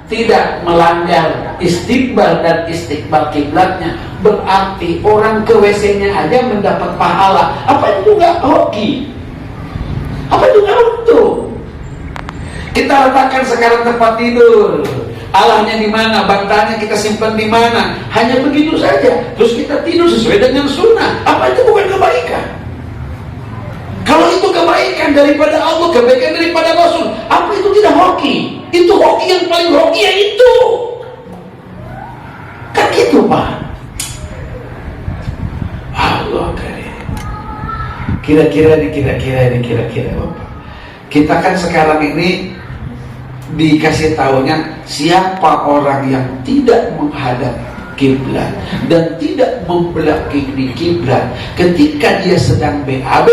tidak melanggar istiqbal dan istiqbal kiblatnya, berarti orang ke WC-nya aja mendapat pahala. Apa itu nggak hoki? Apa itu nggak untung? Kita letakkan sekarang tempat tidur, Allahnya di mana, bantalnya kita simpan di mana, hanya begitu saja. Terus kita tidur sesuai dengan sunnah. Apa itu bukan kebaikan? Kalau itu kebaikan daripada Allah, kebaikan daripada Rasul, apa itu tidak hoki? Itu hoki yang paling hoki ya itu. Kan gitu Pak. Allah karim. Kira-kira Bapak. Kita kan sekarang ini dikasih tahunya siapa orang yang tidak menghadap kiblat dan tidak membelah kiri kiblat, ketika dia sedang BAB,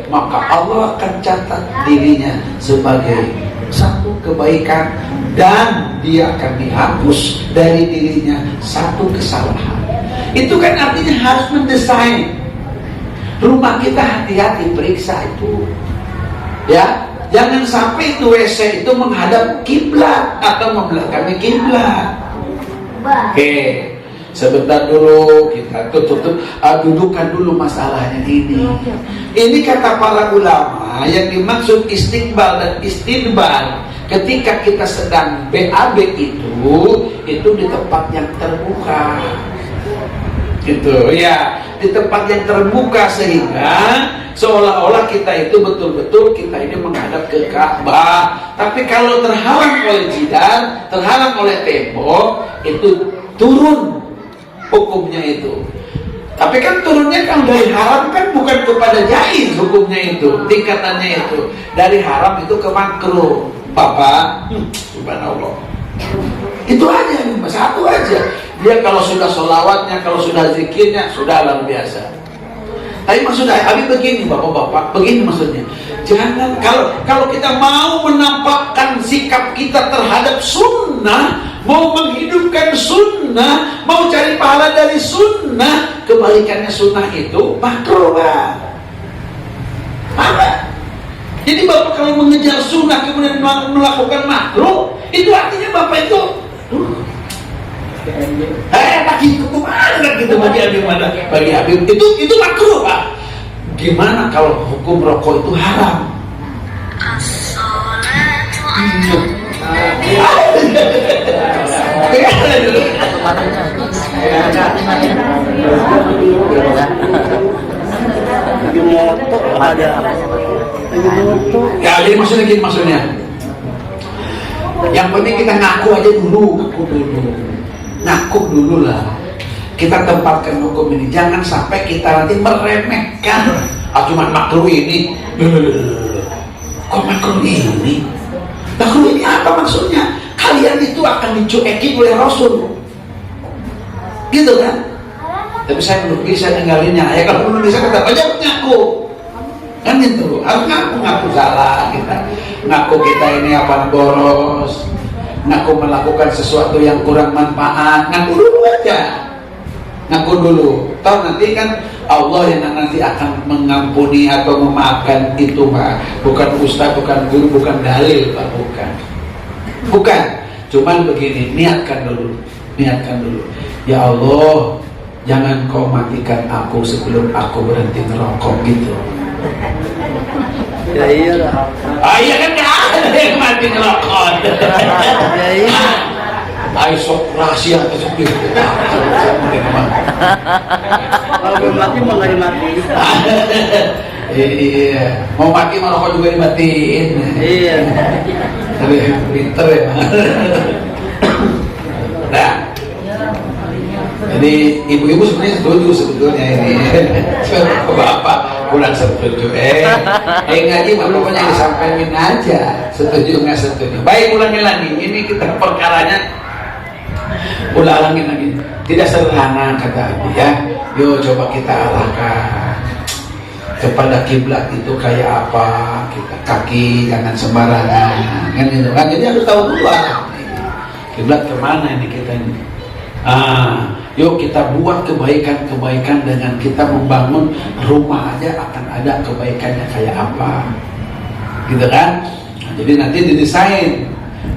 maka Allah akan catat dirinya sebagai satu kebaikan dan dia akan dihapus dari dirinya satu kesalahan. Itu kan artinya harus mendesain rumah kita, hati-hati periksa itu ya. Jangan sampai itu WC itu menghadap kiblat atau membelakangi kiblat. Oke, sebentar dulu kita dudukan dulu masalahnya ini. Ini kata para ulama yang dimaksud istiqbal dan istidbar ketika kita sedang BAB itu di tempat yang terbuka. Gitu ya, di tempat yang terbuka sehingga seolah-olah kita itu betul-betul kita ini menghadap ke Ka'bah. Tapi kalau terhalang oleh jidar, terhalang oleh tembok, itu turun hukumnya itu. Tapi kan turunnya kan dari haram kan bukan kepada jaiz hukumnya itu, tingkatannya itu. Dari haram itu ke makruh. Bapak, subhanallah. Itu aja, satu aja. Dia kalau sudah sholawatnya, kalau sudah zikirnya, sudah luar biasa. Tapi maksudnya, Habib begini bapak-bapak, begini maksudnya. Jangan, kalau kita mau menampakkan sikap kita terhadap sunnah, mau menghidupkan sunnah, mau cari pahala dari sunnah, kebalikannya sunnah itu makruh, Pak. Apa? Jadi bapak kalau mengejar sunnah kemudian melakukan makruh, itu artinya bapak itu bagi kemana gitu, bagi Habib itu makruh, Pak. Gimana kalau hukum rokok itu haram? Ya, jadi maksudnya yang penting kita ngaku aja dulu, ngaku dulu lah. Kita tempatkan hukum ini, jangan sampai kita nanti meremehkan. Cuma makruh ini, kok makruh ini? Makruh ini apa maksudnya? Kalian itu akan dicuekin oleh Rasul, gitu kan? Tapi saya belum bisa ninggalinnya. Ya kalau belum bisa kata aja ngaku, kan gitu. Harus ngaku salah kita, ngaku kita ini apa boros, ngaku melakukan sesuatu yang kurang manfaat, ngaku dulu aja. Ngaku dulu, toh nanti kan Allah yang nanti akan mengampuni atau memaafkan itu, Pak. Bukan ustaz, bukan guru, bukan dalil, Pak. Bukan. Cuman begini, niatkan dulu. Ya Allah, jangan kau matikan aku sebelum aku berhenti ngerokok gitu. Ya iyalah. Iya kan gak ada yang mati ngerokok. Ya iya. Ayo sok rahasia tersebut. Kalau belum mati mau nggak dimatiin. Iya, mau mati mah rokok juga dimatiin. Iya. Tapi pinter ya. Nah, jadi ibu-ibu sebenarnya setuju sebetulnya ini. Bapak kurang setuju. Ngaji mah pokoknya disampaikan aja. Setuju nggak setuju. Baik, ulangi lagi. Ini kita perkaranya. Ulangin lagi, tidak sederhana kata Abi ya. Yuk coba kita arahkan kepada kiblat itu kayak apa, kita kaki jangan sembarangan, kan gitu kan. Jadi harus tahu dulu kiblat kemana ini kita ini. Yuk kita buat kebaikan dengan kita membangun rumah aja akan ada kebaikannya kayak apa, gitu kan. Jadi nanti didesain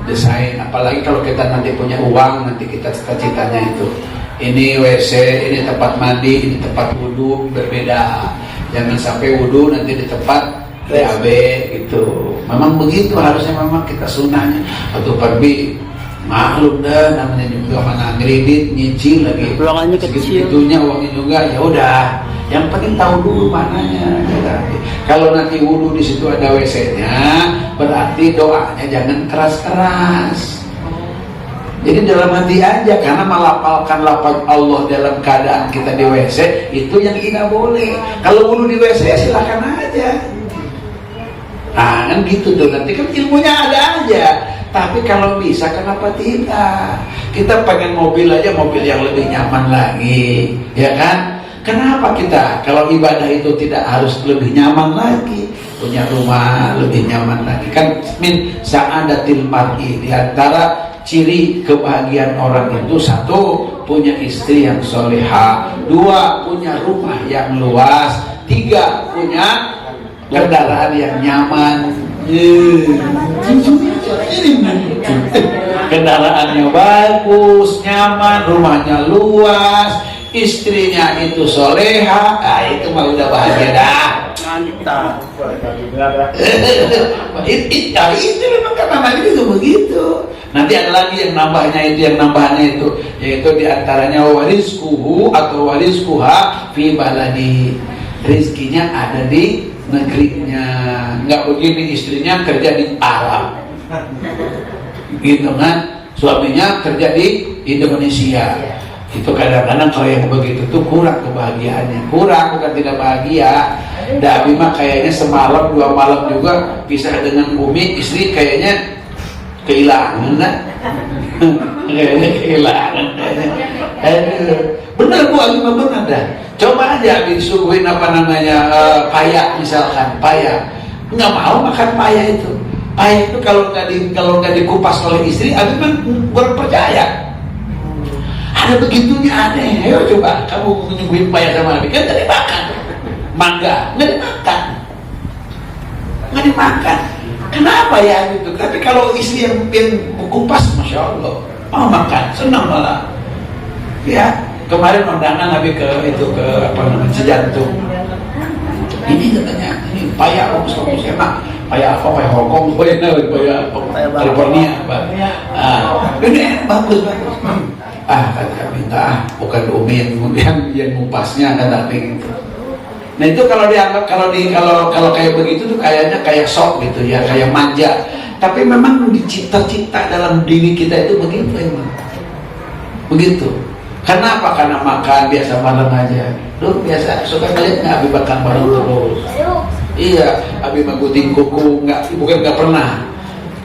desain. Apalagi kalau kita nanti punya uang, nanti kita cita-citanya itu ini WC, ini tempat mandi, ini tempat wudhu, berbeda. Jangan sampai wudhu nanti di tempat BAB gitu. Memang begitu harusnya, memang kita sunahnya. Atau perbi maklum dah, namanya juga mana kredit, nyicil lagi. Ruangannya kecil. Segitunya uangnya juga, ya udah. Yang penting tahu dulu mananya. Kalau nanti wudhu di situ ada WC-nya, berarti doanya jangan keras-keras. Jadi dalam hati aja, karena melafalkan lafaz Allah dalam keadaan kita di WC itu yang tidak boleh. Kalau wudhu di WC silakan aja. Nah kan gitu tuh, nanti kan ilmunya ada aja. Tapi kalau bisa kenapa tidak? Kita pengen mobil aja, mobil yang lebih nyaman lagi, ya kan? Kenapa kita kalau ibadah itu tidak harus lebih nyaman lagi? Punya rumah lebih nyaman lagi. Kan min sa'adatil mar'i, di antara ciri kebahagiaan orang itu, satu, punya istri yang soleha, dua, punya rumah yang luas, tiga, punya kendaraan yang nyaman. Kendaraannya bagus, nyaman, rumahnya luas, istrinya itu soleha, itu mah udah bahagia dah. Itu memang karena Nabi itu begitu. Nanti ada lagi yang nambahnya itu, yaitu diantaranya warizkuhu atau warizkuha fi baladi, rizkinya ada di negerinya. Nggak begini, istrinya kerja di Arab gitu kan, suaminya kerja di Indonesia. Itu kadang-kadang kalau yang begitu tuh kurang kebahagiaannya. Kurang, bukan tidak bahagia. Abi mah kayaknya semalam 2 malam juga pisah dengan Umi, istri kayaknya kehilangan kan? Kayaknya kehilangan. Bener Bu, Abi mah bener dah. Coba aja Abi disuguhin payak misalkan, payak. Nggak mau makan payak itu. Payak itu kalau nggak dikupas oleh istri, Abi mah berpercaya. Ada begitunya aneh. Ayo coba kamu nyuguhin payak sama Abi, kan nggak dimakan. Mangga nggak dimakan. Kenapa ya gitu? Tapi kalau istri yang kupas, masya Allah, mau makan, senang malah. Ya, kemarin undangan Nabi ke Cijantung. Ini katanya, ini payak bagus enak. Payak apa? Payak Hongkong, payak California, Pak. Ini bagus. Kata minta, bukan Umi yang ngupasnya, kata gitu. Nah itu kalau dianggap kalau kayak begitu tuh kayaknya kayak sok gitu ya, kayak manja. Tapi memang dicipta dalam diri kita itu begitu emang. Begitu. Kenapa? Karena makan biasa bareng aja. Lu biasa suka ngeliat nggak Abi makan bareng terus? Iya, Abi menggunting kuku bukan nggak pernah.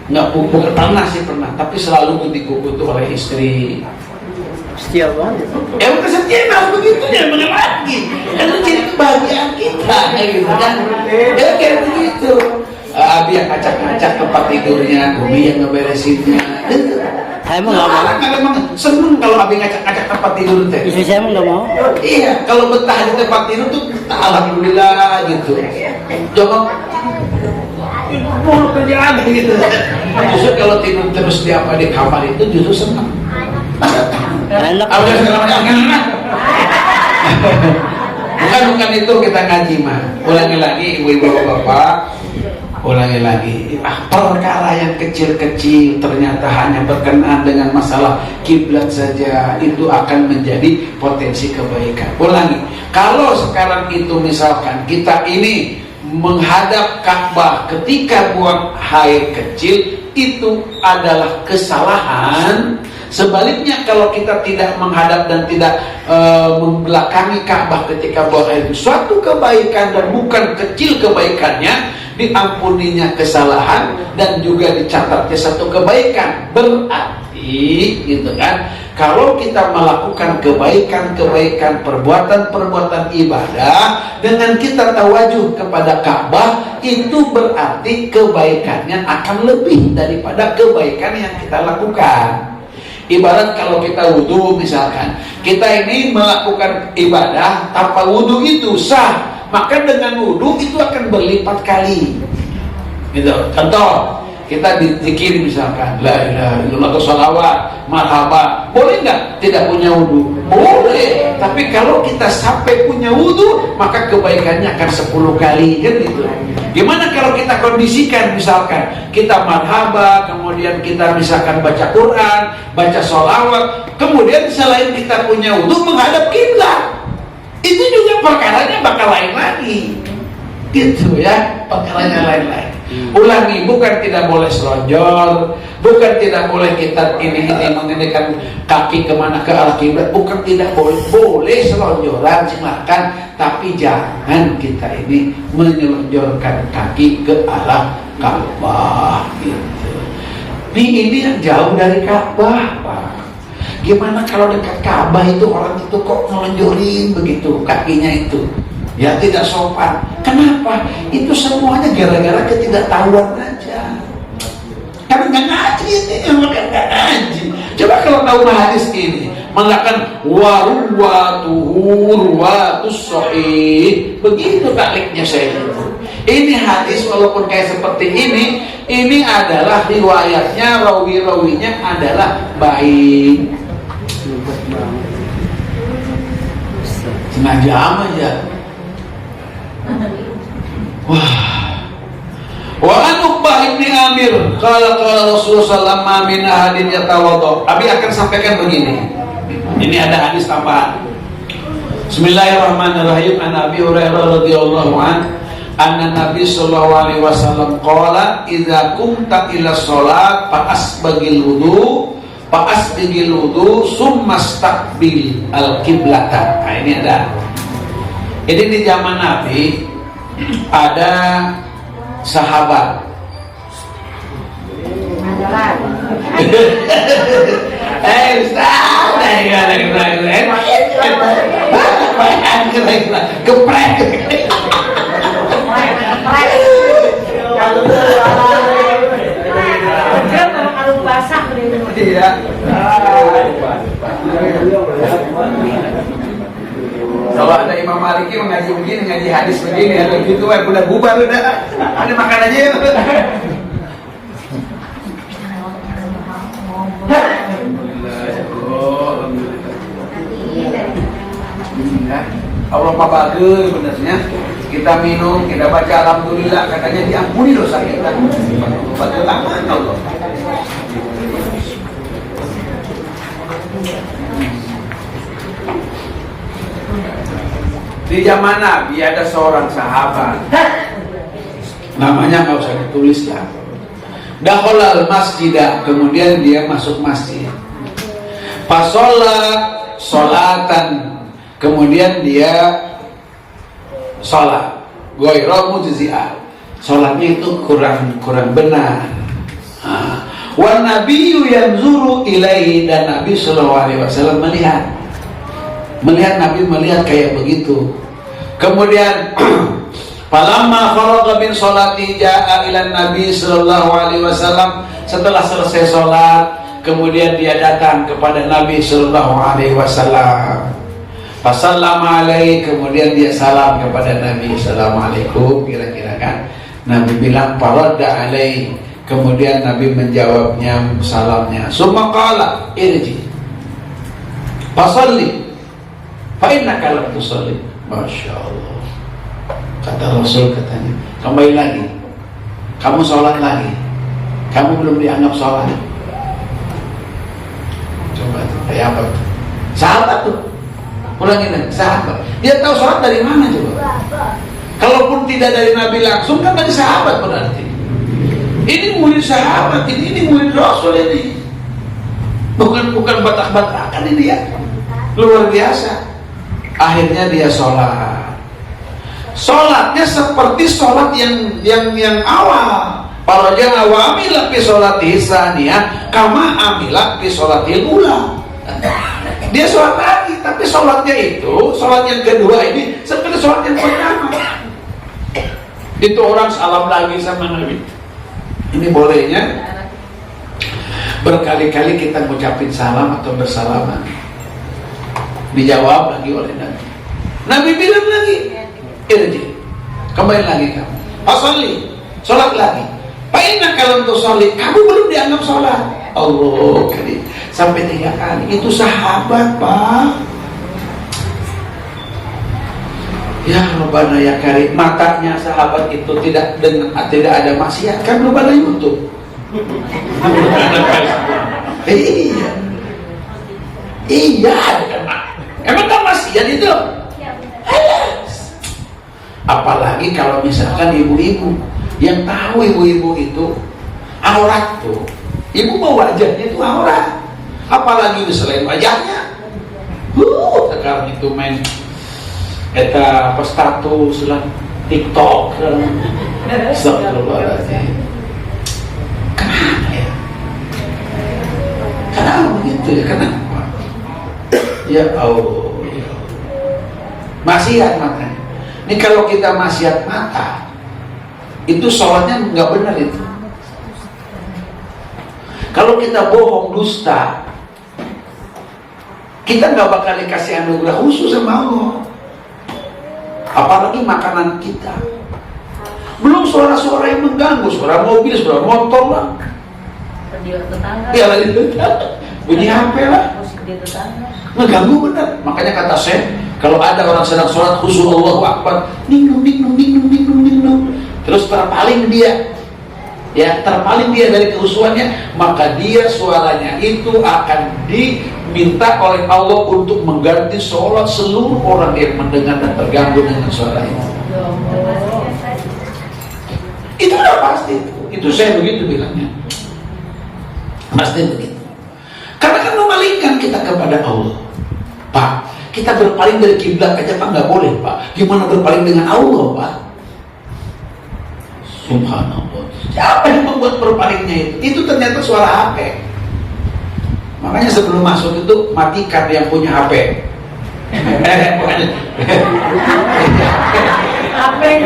Bukan pernah sih pernah, tapi selalu gunting kuku tuh oleh istri. Setia banget. Bukan setia, harus begitunya, mana lagi? Itu jadi kebahagiaan kita, kayak gitu kan? Ya kayak begitu. Abi yang ngacak-ngacak tempat tidurnya, Umi yang ngeberesinnya. Saya emang nggak mau. Memang seneng kalau Abi ngacak-ngacak tempat tidur teh. Istri saya emang nggak mau. Iya, kalau betah di tempat tidur tuh alhamdulillah gitu. Jangan mulu kerjaan gitu. Justru kalau tidur terus di kamar itu justru senang. Enak. Bukan itu kita ngaji mah. Ulangi lagi ibu-ibu bapak, ulangi lagi. Perkara yang kecil-kecil ternyata hanya berkenaan dengan masalah kiblat saja, itu akan menjadi potensi kebaikan. Ulangi. Kalau sekarang itu misalkan kita ini menghadap Ka'bah ketika buang air kecil, itu adalah kesalahan. Sebaliknya kalau kita tidak menghadap dan tidak membelakangi Ka'bah ketika buang air, suatu kebaikan dan bukan kecil kebaikannya, diampuninya kesalahan dan juga dicatatnya satu kebaikan. Berarti gitu kan, kalau kita melakukan kebaikan-kebaikan, perbuatan-perbuatan ibadah dengan kita tawajuh kepada Ka'bah, itu berarti kebaikannya akan lebih daripada kebaikan yang kita lakukan. Ibarat kalau kita wudhu misalkan, kita ini melakukan ibadah tanpa wudhu itu sah, maka dengan wudhu itu akan berlipat kali gitu. Contoh, kita dizikir misalkan la ilaha illallah atau sholawat, marhaba, boleh nggak tidak punya wudu? Boleh. Tapi kalau kita sampai punya wudu, maka kebaikannya akan 10 kali, kan gitu. Gimana kalau kita kondisikan, misalkan kita marhaba, kemudian kita misalkan baca Quran, baca sholawat, kemudian selain kita punya wudu menghadap kiblat, itu juga perkaranya bakal lain lagi, gitu ya, perkaranya lain lagi. Ulangi, bukan tidak boleh selonjor, bukan tidak boleh kita ini mengendikan kaki kemana ke arah kiblat, bukan tidak boleh, boleh selonjoran silakan, tapi jangan kita ini menyelonjorkan kaki ke arah Ka'bah, gitu. Ini yang jauh dari Ka'bah, Pak. Gimana kalau dekat Ka'bah itu orang itu kok ngelonjorin begitu kakinya itu? Ya tidak sopan. Kenapa? Itu semuanya gara-gara ketidaktahuan aja. Karena nggak ngaji ini, nggak ngaji. Coba kalau tahu hadis ini, mengatakan waruwatuhurwatus sahih, begitu takliknya saya itu. Ini hadis walaupun kayak seperti ini adalah riwayatnya, rawi-rawinya adalah baik. Setengah jam aja. Wah. Wa an Uqbah bin Amir qala Rasulullah sallallahu min ahadin yatawaddo. Abi akan sampaikan begini. Ini ada hadis tambahan. Bismillahirrahmanirrahim. An Abi Hurairah radhiyallahu anna Nabi sallallahu alaihi wasallam qala idza qumta ila shalat fa asbagil wudu summa staqbil al-qiblata. Nah, ini ada. Ini di zaman Nabi ada sahabat. Geprek. Kalau basah Iya. Kalau ada Imam Maliki mengaji begini, ngaji hadis begini, ada gitu, udah bubar udah. Ada makan aja ya. Allah bagus benernya. Kita minum, kita baca alhamdulillah, katanya diampuni dosa kita. Betul aman Allah. Di zaman Nabi ada seorang sahabat, namanya nggak usah ditulis lah. Dakhalal masjidah, kemudian dia masuk masjid. Fasolat solatan, kemudian dia sholat. Ghairu mujzi'ah, sholatnya itu kurang benar. Wa nabiyyu yanzuru ilaihi, dan Nabi sallallahu alaihi wasallam melihat Nabi melihat kayak begitu. Kemudian falamma faragha min sholati jaa ila Nabi sallallahu alaihi wasallam, setelah selesai sholat kemudian dia datang kepada Nabi sallallahu alaihi wasallam. Fasallama alaihi, kemudian dia salam kepada Nabi, assalamualaikum, kira-kira kan. Nabi bilang faradda alaihi, kemudian Nabi menjawabnya salamnya. Summa qala irji fasalli fa innaka lam tusalli. Masya Allah, kata Rasul, katanya kembali lagi, kamu sholat lagi, kamu belum dianggap sholat. Coba tuh, kayak apa tuh? Sahabat tuh, ulangin lagi, sahabat. Dia tahu sholat dari mana coba? Kalaupun tidak dari Nabi langsung, kan dari sahabat berarti. Ini murid sahabat, ini murid Rasul ini. Bukan batak-batakan ini ya. Luar biasa. Akhirnya dia sholat. Sholatnya seperti sholat yang awal. Faraja wa amila fi sholati tsaniyah kama amila fi sholatil ula. Dia sholat lagi, tapi sholatnya itu, sholat yang kedua ini seperti sholat yang pertama. Itu orang salam lagi sama Nabi. Ini bolehnya berkali-kali kita ngucapin salam atau bersalaman, dijawab lagi oleh Nabi. Nabi bilang lagi, irji, kembali lagi kamu, fasalli, sholat lagi. Paina kalau untuk sholat, kamu belum dianggap sholat. Allah kali sampai 3 kali. Itu sahabat, Pak. Ya Rabbana ya Karim, matanya sahabat itu tidak ada maksiat kan, belum ada YouTube. Iya. Iya, emang kan maksiat itu? Alas. Apalagi kalau misalkan ibu-ibu yang tahu ibu-ibu itu aurat tuh. Ibu mau wajahnya itu aurat. Apalagi selain wajahnya. Sekarang itu main eta apa status lah, TikTok, astagfirullahaladzim. Kenapa ya? Kenapa begitu ya? Kenapa? Ya Allah, ya Allah. Maksiat matanya. Ini kalau kita maksiat mata, itu sholatnya nggak benar itu. Kalau kita bohong, dusta, kita nggak bakal dikasih anugerah khusus sama Allah. Apalagi makanan kita. Belum suara-suara yang mengganggu, suara mobil, suara motor lah. Radio tetangga. Ya lagi bunyi HP lah. Musik di tetangga. Mengganggu benar. Makanya kata saya, kalau ada orang sedang sholat khusyuk Allahu Akbar, ningnung ningnung ningnung ningnung ningnung, terus terpaling dia dari kehusuannya, maka dia suaranya itu akan diminta oleh Allah untuk mengganti sholat seluruh orang yang mendengar dan terganggu dengan suara itu. Itu udah pasti. Itu saya begitu bilangnya. Pasti begitu. Karena kan memalingkan kita kepada Allah. Pak, kita berpaling dari kiblat aja Pak nggak boleh Pak. Gimana berpaling dengan Allah Pak? Subhanallah. Siapa yang membuat berpalingnya itu? Itu ternyata suara HP. Makanya sebelum masuk itu matikan yang punya HP. Apa yang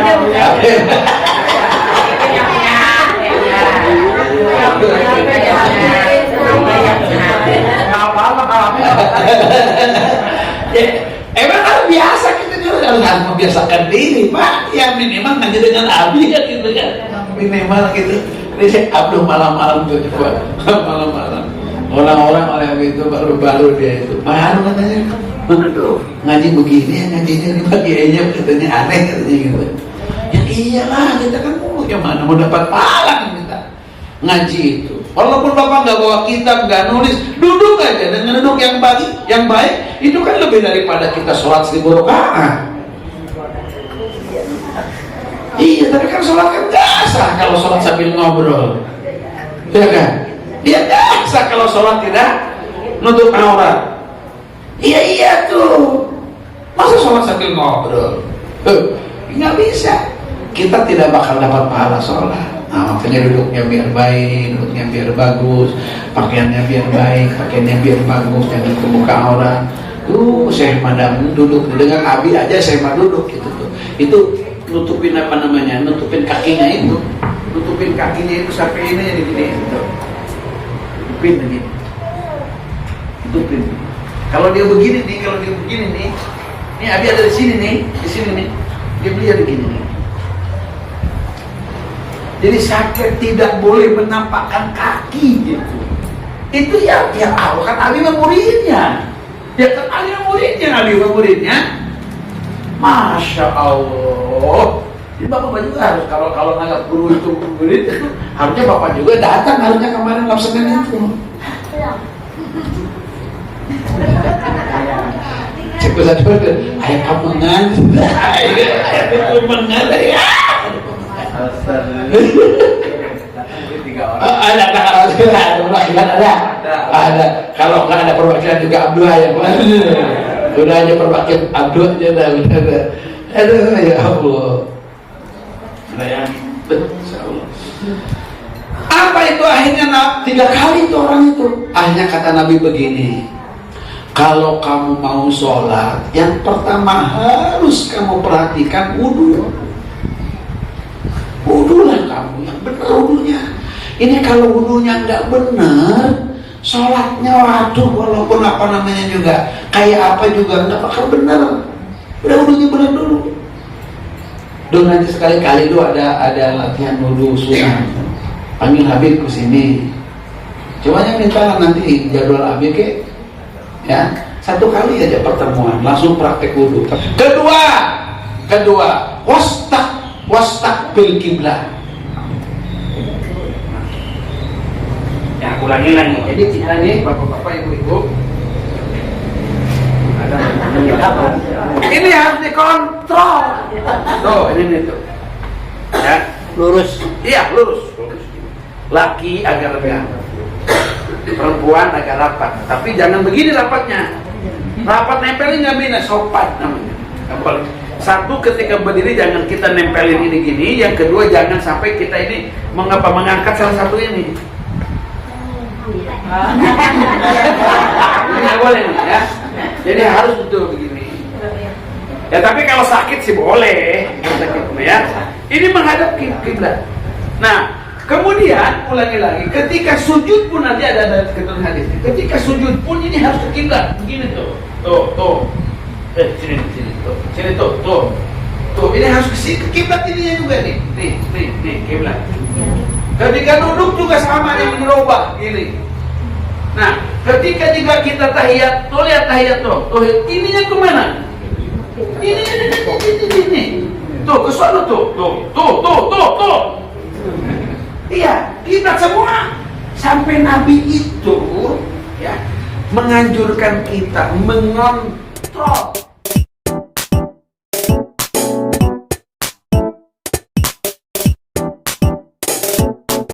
Emang kan biasa kita juga harus membiasakan diri Pak. Ya minimal ngaji dengan Abi kan gitu kan. Minimal gitu. Ini Abdul malam-malam tuh coba malam-malam. Orang-orang oleh itu baru-baru dia itu. Baru katanya. Aduh, ngaji begini ya ngajinya ini bagiannya katanya aneh katanya gitu. Ya iyalah kita kan mau gimana mau dapat pahala kita ngaji itu. Walaupun Bapak nggak bawa kitab, nggak nulis, duduk aja dengan duduk yang baik, itu kan lebih daripada kita sholat 1000 rakaat. Iya, tapi kan sholat kan biasa kalau sholat sambil ngobrol, ya kan? Dia biasa kalau sholat tidak nutup aurat. Iya tuh, masa sholat sambil ngobrol? Nggak bisa. Kita tidak bakal dapat pahala sholat. Nah, makanya duduknya biar baik, duduknya biar bagus, pakaiannya biar baik, pakaiannya biar bagus, jangan kebuka aurat. Syekh Madam duduk dengan Abi aja Syekh Madam duduk gitu tuh. Itu nutupin apa namanya? Nutupin kakinya itu. Nutupin kakinya itu sampai ini jadi gini gitu. Nutupin begini. Nutupin. Kalau dia begini nih, ini Abi ada di sini nih, dia beli ada gini nih. Jadi sampai tidak boleh menampakkan kaki gitu. Itu ya Allah kan Ali muridnya. Ya kan Ali muridnya. Masya Allah. Jadi Bapak juga harus kalau nggak guru itu murid itu harusnya Bapak juga datang harusnya kemarin laksanain itu. Cek satu ayah kamu ngantuk. Ayah mengal ya. Ada. Kalau nggak ada perwakilan juga Abdullah yang udah aja perwakilan Abdullah aja udah. Aduh ya Allah. Apa itu akhirnya 3 kali itu orang itu. Akhirnya kata Nabi begini. Kalau kamu mau sholat, yang pertama harus kamu perhatikan wudu. Wudulah kamu yang benar wudunya. Ini kalau wudunya nggak benar, sholatnya waduh walaupun apa namanya juga kayak apa juga nggak bakal benar. Udah wudunya benar dulu. Nanti sekali-kali itu ada latihan wudu sunnah. panggil Habib ke sini. Coba minta nanti jadwal Habib ke, ya 1 kali aja pertemuan, langsung praktek wudhu. Kedua, wastaqbil kiblat. Ya, ulangi lagi. Jadi kita nih, bapak-bapak, ibu-ibu, ini harus dikontrol. Tuh, ini tuh. Ya, Lurus. iya lurus. Laki agak regang, perempuan agak rapat. Tapi jangan begini rapatnya. Rapat nempelin nggak bisa, sopan namanya. Satu, ketika berdiri jangan kita nempelin ini gini. Yang kedua, jangan sampai kita ini mengangkat salah satu ini. Ini nggak boleh nih ya. Jadi harus betul begini. Ya tapi kalau sakit sih boleh, ya. Ini menghadap kiblat. Nah, kemudian ulangi lagi. Ketika sujud pun nanti ada ketentuan hadis. Ketika sujud pun ini harus ke kiblat. Begini tuh, tuh. Sini tuh, sini tuh. Ini harus ke kiblat ininya juga nih. Nih kiblat. Ketika duduk juga sama yang merubah gini. Nah, ketika juga kita tahiyat, tuh lihat tahiyat tuh. Ininya kemana? Ini. Tuh, ke sana tuh. Iya, kita semua sampai Nabi itu ya menganjurkan kita mengontrol